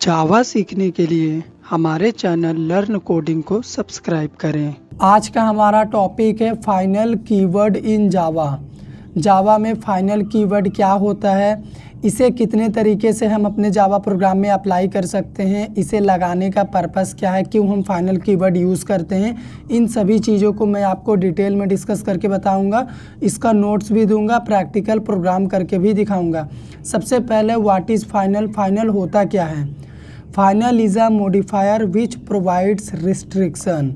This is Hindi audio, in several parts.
जावा सीखने के लिए हमारे चैनल लर्न कोडिंग को सब्सक्राइब करें। आज का हमारा टॉपिक है फाइनल कीवर्ड इन जावा। जावा में फाइनल कीवर्ड क्या होता है, इसे कितने तरीके से हम अपने जावा प्रोग्राम में अप्लाई कर सकते हैं, इसे लगाने का पर्पस क्या है, क्यों हम फाइनल कीवर्ड यूज़ करते हैं, इन सभी चीज़ों को मैं आपको डिटेल में डिस्कस करके बताऊंगा। इसका नोट्स भी दूंगा, प्रैक्टिकल प्रोग्राम करके भी दिखाऊंगा। सबसे पहले व्हाट इज़ फाइनल। फाइनल होता क्या है? Final is a modifier which provides restriction.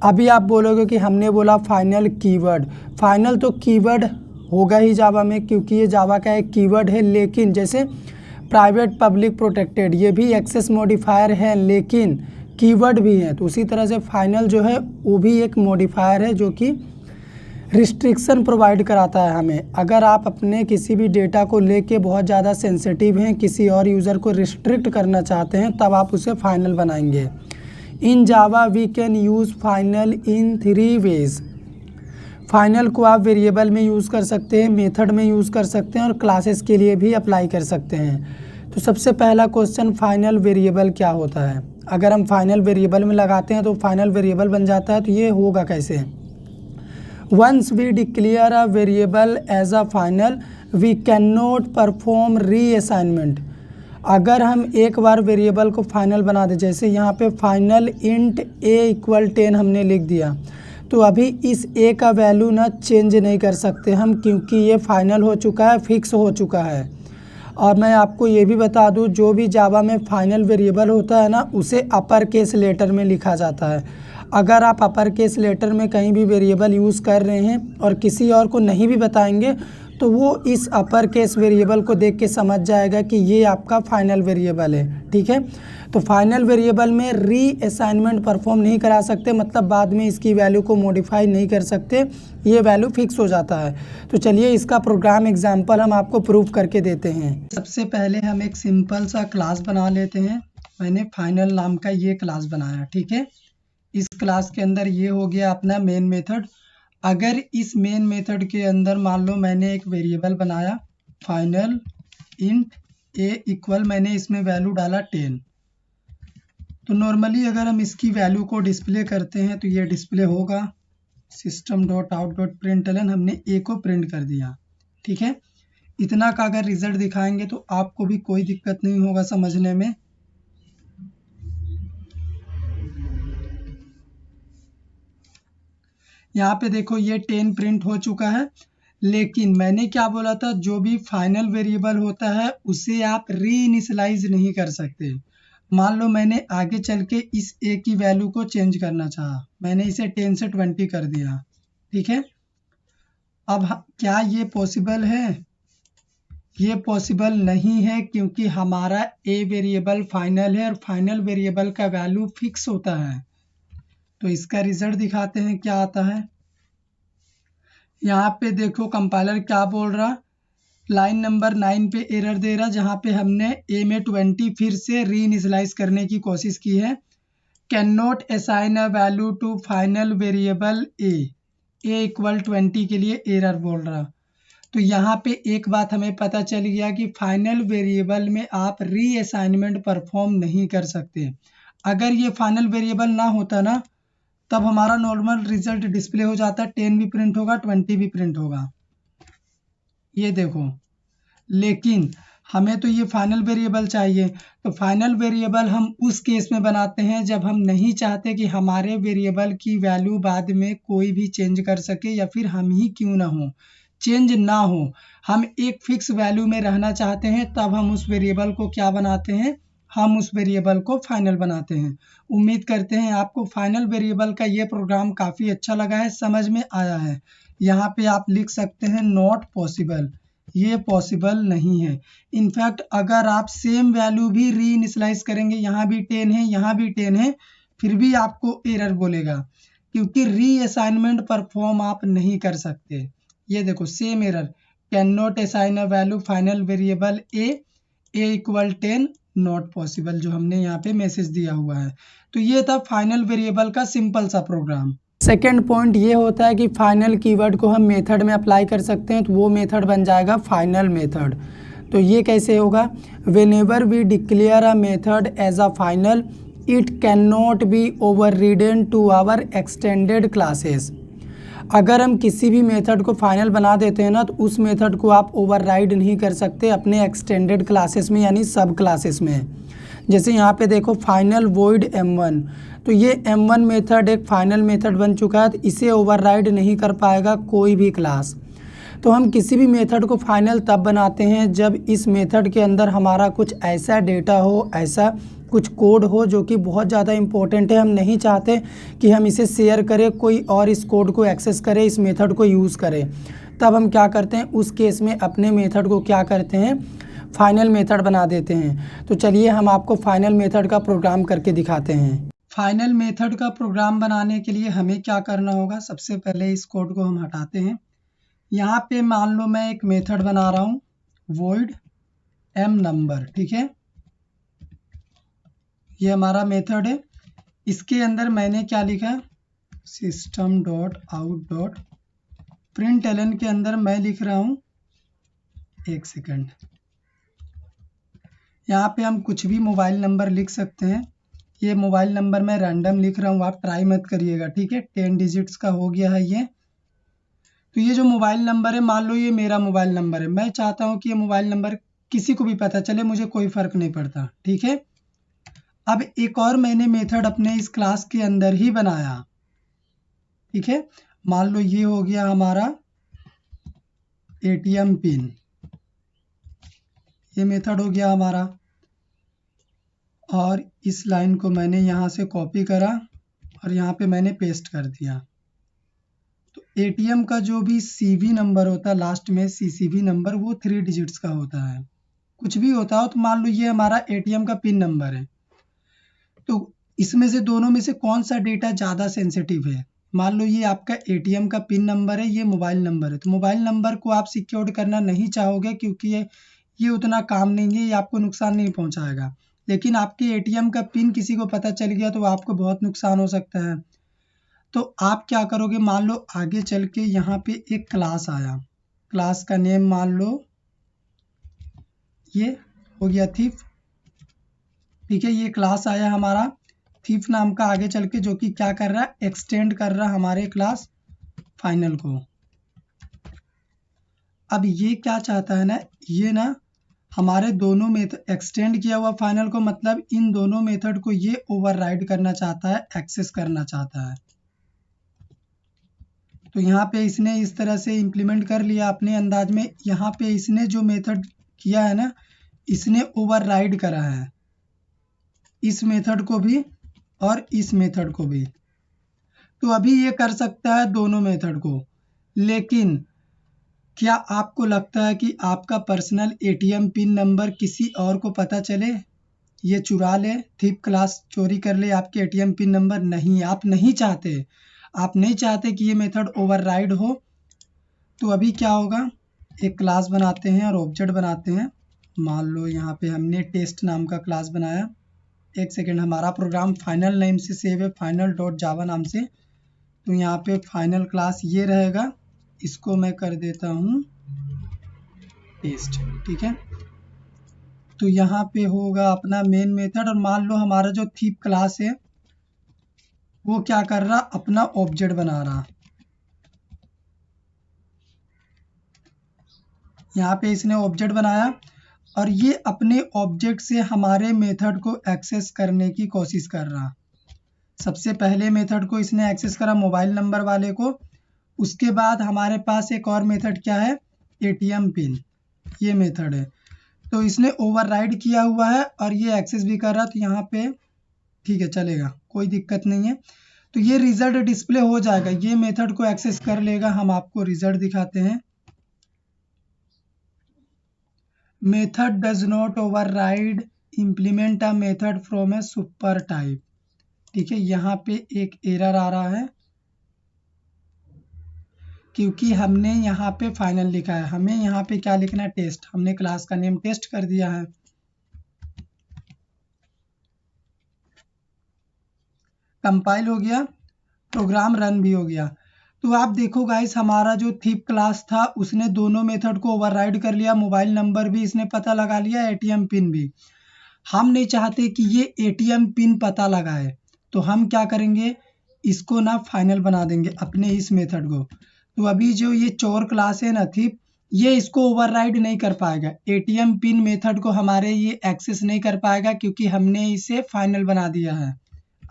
अभी आप बोलोगे कि हमने बोला फाइनल कीवर्ड। फाइनल तो कीवर्ड होगा ही जावा में, क्योंकि ये जावा का एक कीवर्ड है। लेकिन जैसे प्राइवेट, पब्लिक, प्रोटेक्टेड, ये भी एक्सेस मॉडिफायर है लेकिन कीवर्ड भी है। तो उसी तरह से फाइनल जो है वो भी एक मॉडिफायर है जो कि रिस्ट्रिक्शन प्रोवाइड कराता है हमें। अगर आप अपने किसी भी डेटा को लेके बहुत ज़्यादा सेंसिटिव हैं, किसी और यूज़र को रिस्ट्रिक्ट करना चाहते हैं, तब आप उसे फाइनल बनाएंगे। In Java we can use final in 3 ways. Final को आप वेरिएबल में यूज़ कर सकते हैं, मेथड में यूज़ कर सकते हैं और क्लासेस के लिए भी अप्लाई कर सकते हैं। तो सबसे पहला क्वेश्चन, फाइनल वेरिएबल क्या होता है? अगर हम फाइनल वेरिएबल में लगाते हैं तो फाइनल वेरिएबल बन जाता है। तो ये होगा कैसे? Once we declare a variable as a final we can not perform reassignment. अगर हम एक बार वेरिएबल को फाइनल बना दें, जैसे यहाँ पे फाइनल इंट a इक्वल 10 हमने लिख दिया, तो अभी इस a का वैल्यू ना चेंज नहीं कर सकते हम, क्योंकि ये फाइनल हो चुका है, फिक्स हो चुका है। और मैं आपको ये भी बता दूं, जो भी जावा में फाइनल वेरिएबल होता है ना, उसे अपर केस लेटर में लिखा जाता है। अगर आप अपर केस लेटर में कहीं भी वेरिएबल यूज़ कर रहे हैं और किसी और को नहीं भी बताएंगे, तो वो इस अपर केस वेरिएबल को देख के समझ जाएगा कि ये आपका फाइनल वेरिएबल है। ठीक है, तो फाइनल वेरिएबल में रीअसाइनमेंट परफॉर्म नहीं करा सकते, मतलब बाद में इसकी वैल्यू को मॉडिफाई नहीं कर सकते, ये वैल्यू फिक्स हो जाता है। तो चलिए इसका प्रोग्राम एग्जांपल हम आपको प्रूफ करके देते हैं। सबसे पहले हम एक सिंपल सा क्लास बना लेते हैं। मैंने फाइनल नाम का ये क्लास बनाया। ठीक है, इस क्लास के अंदर ये हो गया अपना मेन मेथड। अगर इस मेन मेथड के अंदर मान लो मैंने एक वेरिएबल बनाया फाइनल इंट a इक्वल, मैंने इसमें वैल्यू डाला 10, तो नॉर्मली अगर हम इसकी वैल्यू को डिस्प्ले करते हैं तो ये डिस्प्ले होगा system.out.println, हमने a को प्रिंट कर दिया। ठीक है, इतना का अगर रिजल्ट दिखाएंगे तो आपको भी कोई दिक्कत नहीं होगा समझने में। यहाँ पे देखो ये 10 प्रिंट हो चुका है, लेकिन मैंने क्या बोला था, जो भी फाइनल वेरिएबल होता है उसे आप रीइनिशियलाइज नहीं कर सकते। मान लो मैंने आगे चल के इस a की वैल्यू को चेंज करना चाहा, मैंने इसे 10 से 20 कर दिया। ठीक है, अब क्या ये पॉसिबल है? ये पॉसिबल नहीं है, क्योंकि हमारा a वेरिएबल फाइनल है और फाइनल वेरिएबल का वैल्यू फिक्स होता है। तो इसका रिजल्ट दिखाते हैं क्या आता है। यहाँ पे देखो कंपाइलर क्या बोल रहा, लाइन नंबर 9 पे एरर दे रहा, जहाँ पे हमने a में 20 फिर से रीइनिशियलाइज करने की कोशिश की है। Can not assign a value to final variable a equal 20 के लिए एरर बोल रहा। तो यहाँ पे एक बात हमें पता चल गया कि फाइनल वेरिएबल में आप रीअसाइनमेंट परफॉर्म नहीं कर सकते। अगर ये फाइनल वेरिएबल ना होता ना, तब हमारा नॉर्मल रिजल्ट डिस्प्ले हो जाता, 10 भी प्रिंट होगा, 20 भी प्रिंट होगा, ये देखो। लेकिन हमें तो ये फाइनल वेरिएबल चाहिए। तो फाइनल वेरिएबल हम उस केस में बनाते हैं जब हम नहीं चाहते कि हमारे वेरिएबल की वैल्यू बाद में कोई भी चेंज कर सके, या फिर हम ही क्यों ना हो, चेंज ना हो, हम एक फिक्स वैल्यू में रहना चाहते हैं, तब हम उस वेरिएबल को क्या बनाते हैं, हम उस वेरिएबल को फाइनल बनाते हैं। उम्मीद करते हैं आपको फाइनल वेरिएबल का ये प्रोग्राम काफ़ी अच्छा लगा है, समझ में आया है। यहाँ पे आप लिख सकते हैं नॉट पॉसिबल, ये पॉसिबल नहीं है। इनफैक्ट अगर आप सेम वैल्यू भी रीइनिशियलाइज करेंगे, यहाँ भी 10 है, यहाँ भी 10 है, फिर भी आपको एरर बोलेगा, क्योंकि रीअसाइनमेंट परफॉर्म आप नहीं कर सकते। ये देखो same error, can not assign a value final variable a equal 10 not possible, जो हमने यहाँ पे मैसेज दिया हुआ है। तो ये था फाइनल वेरिएबल का सिंपल सा प्रोग्राम। सेकेंड पॉइंट ये होता है कि फाइनल कीवर्ड को हम मेथड में अप्लाई कर सकते हैं, तो वो मेथड बन जाएगा फाइनल मेथड। तो ये कैसे होगा, whenever we declare a method as a final it can not be overridden to our extended classes. अगर हम किसी भी मेथड को फाइनल बना देते हैं ना, तो उस मेथड को आप ओवरराइड नहीं कर सकते अपने एक्सटेंडेड क्लासेस में, यानी सब क्लासेस में। जैसे यहाँ पे देखो फाइनल वॉइड m1, तो ये m1 मेथड एक फाइनल मेथड बन चुका है, तो इसे ओवरराइड नहीं कर पाएगा कोई भी क्लास। तो हम किसी भी मेथड को फाइनल तब बनाते हैं जब इस मेथड के अंदर हमारा कुछ ऐसा डेटा हो, ऐसा कुछ कोड हो जो कि बहुत ज़्यादा इम्पोर्टेंट है। हम नहीं चाहते कि हम इसे शेयर करें, कोई और इस कोड को एक्सेस करे, इस मेथड को यूज़ करे। तब हम क्या करते हैं, उस केस में अपने मेथड को क्या करते हैं, फाइनल मेथड बना देते हैं। तो चलिए हम आपको फाइनल मेथड का प्रोग्राम करके दिखाते हैं। फाइनल मेथड का प्रोग्राम बनाने के लिए हमें क्या करना होगा, सबसे पहले इस कोड को हम हटाते हैं। यहाँ पे मान लो मैं एक मेथड बना रहा हूँ void m number, ठीक है, ये हमारा मेथड है। इसके अंदर मैंने क्या लिखा, system dot out dot println के अंदर मैं लिख रहा हूँ, एक सेकंड, यहाँ पे हम कुछ भी मोबाइल नंबर लिख सकते हैं। ये मोबाइल नंबर मैं रैंडम लिख रहा हूँ, आप ट्राई मत करिएगा, ठीक है। 10 डिजिट्स का हो गया है ये। तो ये जो मोबाइल नंबर है, मान लो ये मेरा मोबाइल नंबर है, मैं चाहता हूँ कि ये मोबाइल नंबर किसी को भी पता चले, मुझे कोई फ़र्क नहीं पड़ता, ठीक है। अब एक और मैंने मेथड अपने इस क्लास के अंदर ही बनाया, ठीक है। मान लो ये हो गया हमारा ATM पिन, ये मेथड हो गया हमारा, और इस लाइन को मैंने यहाँ से कॉपी करा और यहाँ पे मैंने पेस्ट कर दिया। तो ATM का जो भी CV नंबर होता है लास्ट में, CCV नंबर, वो 3 डिजिट्स का होता है। कुछ भी होता हो, तो मान लो ये हमारा ATM का पिन नंबर है, तो इसमें से दोनों में से कौन सा डेटा ज़्यादा सेंसिटिव है। मान लो ये आपका ATM का पिन नंबर है, ये मोबाइल नंबर है, तो मोबाइल नंबर को आप सिक्योर करना नहीं चाहोगे क्योंकि ये उतना काम नहीं है, ये आपको नुकसान नहीं पहुंचाएगा। लेकिन आपके ATM का पिन किसी को पता चल गया तो आपको बहुत नुकसान हो सकता है। तो आप क्या करोगे, मान लो आगे चल के यहाँ पे एक क्लास आया, क्लास का नेम मान लो ये हो गया थीफ, ठीक है। ये क्लास आया हमारा थीफ नाम का आगे चल के, जो कि क्या कर रहा है, एक्सटेंड कर रहा है हमारे क्लास फाइनल को। अब ये क्या चाहता है ना, ये ना हमारे दोनों मेथड एक्सटेंड किया हुआ फाइनल को, मतलब इन दोनों मेथड को ये ओवरराइड करना चाहता है, एक्सेस करना चाहता है। तो यहाँ पे इसने इस तरह से इम्प्लीमेंट कर लिया अपने अंदाज में। यहाँ पे इसने जो मेथड किया है ना, इसने ओवरराइड करा है इस मेथड को भी और इस मेथड को भी। तो अभी ये कर सकता है दोनों मेथड को, लेकिन क्या आपको लगता है कि आपका पर्सनल ATM पिन नंबर किसी और को पता चले, ये चुरा ले, थीप क्लास चोरी कर ले आपके ATM पिन नंबर? नहीं, आप नहीं चाहते, आप नहीं चाहते कि ये मेथड ओवरराइड हो। तो अभी क्या होगा, एक क्लास बनाते हैं और ऑब्जेक्ट बनाते हैं। मान लो यहाँ पे हमने टेस्ट नाम का क्लास बनाया, एक सेकेंड, हमारा प्रोग्राम फाइनल नेम से सेव है, फाइनल डॉट जावा नाम से। तो यहाँ पे फाइनल क्लास ये रहेगा, इसको मैं कर देता हूँ टेस्ट, ठीक है। तो यहाँ पे होगा अपना मेन मेथड, और मान लो हमारा जो थीप क्लास है वो क्या कर रहा, अपना ऑब्जेक्ट बना रहा। यहाँ पे इसने ऑब्जेक्ट बनाया और ये अपने ऑब्जेक्ट से हमारे मेथड को एक्सेस करने की कोशिश कर रहा। सबसे पहले मेथड को इसने एक्सेस करा मोबाइल नंबर वाले को, उसके बाद हमारे पास एक और मेथड क्या है, ATM पिन, ये मेथड है। तो इसने ओवरराइड किया हुआ है और ये एक्सेस भी कर रहा, तो यहाँ पे ठीक है, चलेगा, कोई दिक्कत नहीं है। तो ये रिजल्ट डिस्प्ले हो जाएगा, ये मेथड को एक्सेस कर लेगा। हम आपको रिजल्ट दिखाते हैं। Method does not override implement a method from A super type, ठीक है। यहाँ पे एक एरर आ रहा है क्योंकि हमने यहाँ पे फाइनल लिखा है, हमें यहाँ पे क्या लिखना है, टेस्ट। हमने क्लास का नेम टेस्ट कर दिया है। कंपाइल हो गया, प्रोग्राम रन भी हो गया। तो आप देखो गाइस, हमारा जो थीप क्लास था उसने दोनों मेथड को ओवरराइड कर लिया, मोबाइल नंबर भी इसने पता लगा लिया, एटीएम पिन भी। हम नहीं चाहते कि ये एटीएम पिन पता लगाए, तो हम क्या करेंगे, इसको ना फाइनल बना देंगे अपने इस मेथड को। तो अभी जो ये चोर क्लास है ना थीप, ये इसको ओवरराइड नहीं कर पाएगा, एटीएम पिन मेथड को हमारे ये एक्सेस नहीं कर पाएगा, क्योंकि हमने इसे फाइनल बना दिया है।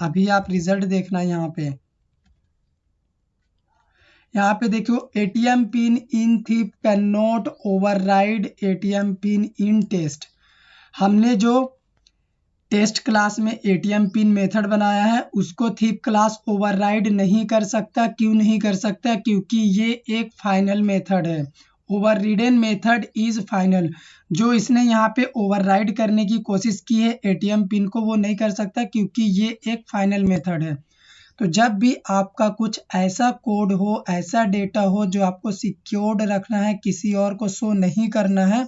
अभी आप रिजल्ट देखना, यहाँ पे देखो, ATM pin in thief can not override ATM pin in test. हमने जो टेस्ट क्लास में एटीएम पिन मेथड बनाया है उसको थीप क्लास ओवरराइड नहीं कर सकता। क्यों नहीं कर सकता? क्योंकि ये एक फाइनल मेथड है। ओवररिडन मेथड इज फाइनल। जो इसने यहाँ पे ओवरराइड करने की कोशिश की है एटीएम पिन को, वो नहीं कर सकता, क्योंकि ये एक फाइनल मेथड है। तो जब भी आपका कुछ ऐसा कोड हो, ऐसा डेटा हो जो आपको सिक्योर्ड रखना है, किसी और को शो नहीं करना है,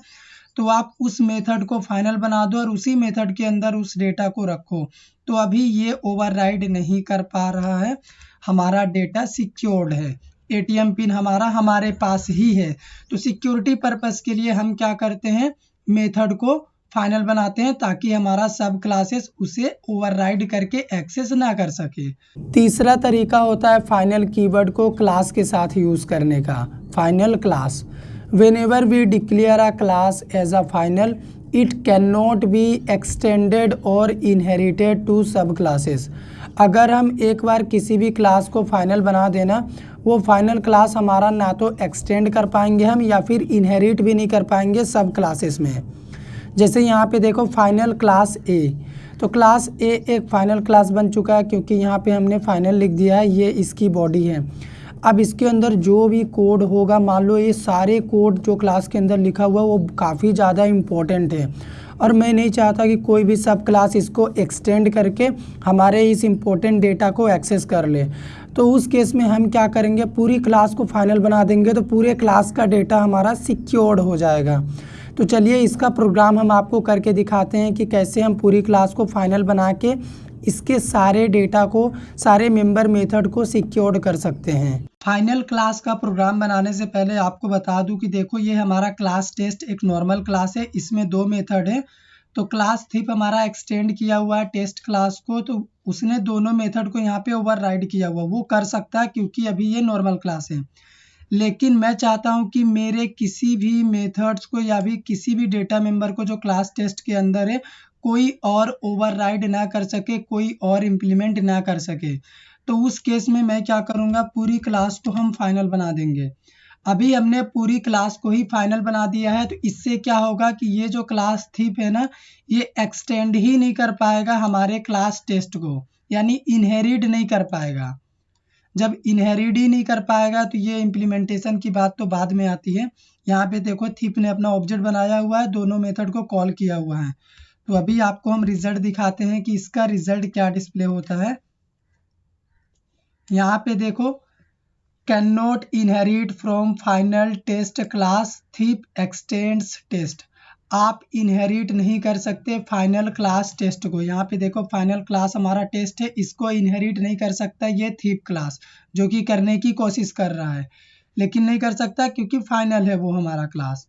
तो आप उस मेथड को फाइनल बना दो और उसी मेथड के अंदर उस डेटा को रखो। तो अभी ये ओवरराइड नहीं कर पा रहा है, हमारा डेटा सिक्योर्ड है, एटीएम पिन हमारा हमारे पास ही है। तो सिक्योरिटी पर्पस के लिए हम क्या करते हैं, मेथड को फाइनल बनाते हैं, ताकि हमारा सब क्लासेस उसे ओवरराइड करके एक्सेस ना कर सके। तीसरा तरीका होता है फाइनल कीवर्ड को क्लास के साथ यूज़ करने का। Final class, whenever we declare a class as a final, it cannot be extended or inherited to sub classes। अगर हम एक बार किसी भी क्लास को फाइनल बना देना, वो फाइनल क्लास हमारा ना तो एक्सटेंड कर पाएंगे हम, या फिर इनहेरिट भी नहीं कर पाएंगे सब क्लासेस में। जैसे यहाँ पे देखो फाइनल क्लास ए, तो क्लास ए एक फाइनल क्लास बन चुका है, क्योंकि यहाँ पे हमने फाइनल लिख दिया है, ये इसकी बॉडी है। अब इसके अंदर जो भी कोड होगा, मान लो ये सारे कोड जो क्लास के अंदर लिखा हुआ है वो काफ़ी ज़्यादा इम्पोर्टेंट है, और मैं नहीं चाहता कि कोई भी सब क्लास इसको एक्सटेंड करके हमारे इस इम्पोर्टेंट डेटा को एक्सेस कर ले। तो उस केस में हम क्या करेंगे, पूरी क्लास को फाइनल बना देंगे, तो पूरे क्लास का डेटा हमारा सिक्योर्ड हो जाएगा। तो चलिए इसका प्रोग्राम हम आपको करके दिखाते हैं कि कैसे हम पूरी क्लास को फाइनल बना के इसके सारे डेटा को, सारे मेंबर मेथड को सिक्योर्ड कर सकते हैं। फाइनल क्लास का प्रोग्राम बनाने से पहले आपको बता दूं कि देखो, ये हमारा क्लास टेस्ट एक नॉर्मल क्लास है, इसमें दो मेथड है। तो क्लास थीप हमारा एक्सटेंड किया हुआ है टेस्ट क्लास को, तो उसने दोनों मेथड को यहाँ पे ओवरराइड किया हुआ, वो कर सकता है क्योंकि अभी ये नॉर्मल क्लास है। लेकिन मैं चाहता हूँ कि मेरे किसी भी मेथड्स को या भी किसी भी डेटा मेंबर को जो क्लास टेस्ट के अंदर है, कोई और ओवरराइड ना कर सके, कोई और इम्प्लीमेंट ना कर सके। तो उस केस में मैं क्या करूँगा, पूरी क्लास को हम फाइनल बना देंगे। अभी हमने पूरी क्लास को ही फाइनल बना दिया है, तो इससे क्या होगा कि ये जो क्लास थीप है ना, ये एक्सटेंड ही नहीं कर पाएगा हमारे क्लास टेस्ट को, यानी इनहेरिट नहीं कर पाएगा। जब इनहेरिट ही नहीं कर पाएगा तो ये इम्प्लीमेंटेशन की बात तो बाद में आती है। यहाँ पे देखो, थीप ने अपना ऑब्जेक्ट बनाया हुआ है, दोनों मेथड को कॉल किया हुआ है। तो अभी आपको हम रिजल्ट दिखाते हैं कि इसका रिजल्ट क्या डिस्प्ले होता है। यहाँ पे देखो, can not inherit from final test class thief extends test. आप इनहेरिट नहीं कर सकते फाइनल क्लास टेस्ट को। यहाँ पे देखो, फाइनल क्लास हमारा टेस्ट है, इसको इनहेरिट नहीं कर सकता ये थीप क्लास, जो कि करने की कोशिश कर रहा है, लेकिन नहीं कर सकता क्योंकि फाइनल है वो हमारा क्लास।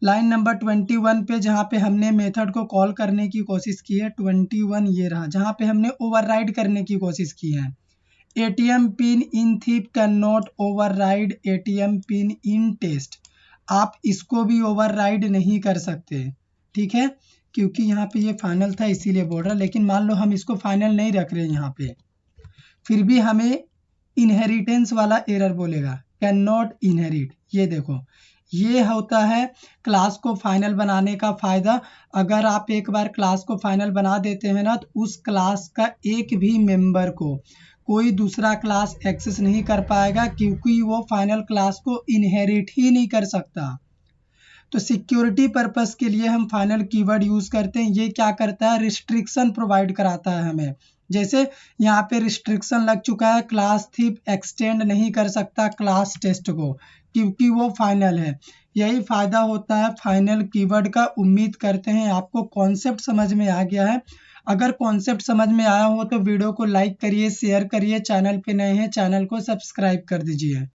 लाइन नंबर 21 पे जहाँ पे हमने मेथड को कॉल करने की कोशिश की है, 21 ये रहा, जहाँ पे हमने ओवरराइड करने की कोशिश की है। ATM pin in thief can not override ATM pin in test. आप इसको भी ओवरराइड नहीं कर सकते, ठीक है, क्योंकि यहाँ पे ये फाइनल था इसीलिए बोल रहा। लेकिन मान लो हम इसको फाइनल नहीं रख रहे यहाँ पे, फिर भी हमें इनहेरिटेंस वाला एरर बोलेगा, कैन नॉट इनहेरिट। ये देखो, ये होता है क्लास को फाइनल बनाने का फ़ायदा। अगर आप एक बार क्लास को फाइनल बना देते हैं ना, तो उस क्लास का एक भी मेंबर को कोई दूसरा क्लास एक्सेस नहीं कर पाएगा, क्योंकि वो फाइनल क्लास को इनहेरिट ही नहीं कर सकता। तो सिक्योरिटी पर्पस के लिए हम फाइनल कीवर्ड यूज़ करते हैं। ये क्या करता है, रिस्ट्रिक्शन प्रोवाइड कराता है हमें। जैसे यहाँ पे रिस्ट्रिक्शन लग चुका है, क्लास थीप एक्सटेंड नहीं कर सकता क्लास टेस्ट को, क्योंकि वो फाइनल है। यही फ़ायदा होता है फाइनल कीवर्ड का। उम्मीद करते हैं आपको कॉन्सेप्ट समझ में आ गया है। अगर कॉन्सेप्ट समझ में आया हो तो वीडियो को लाइक करिए, शेयर करिए, चैनल पे नए हैं चैनल को सब्सक्राइब कर दीजिए।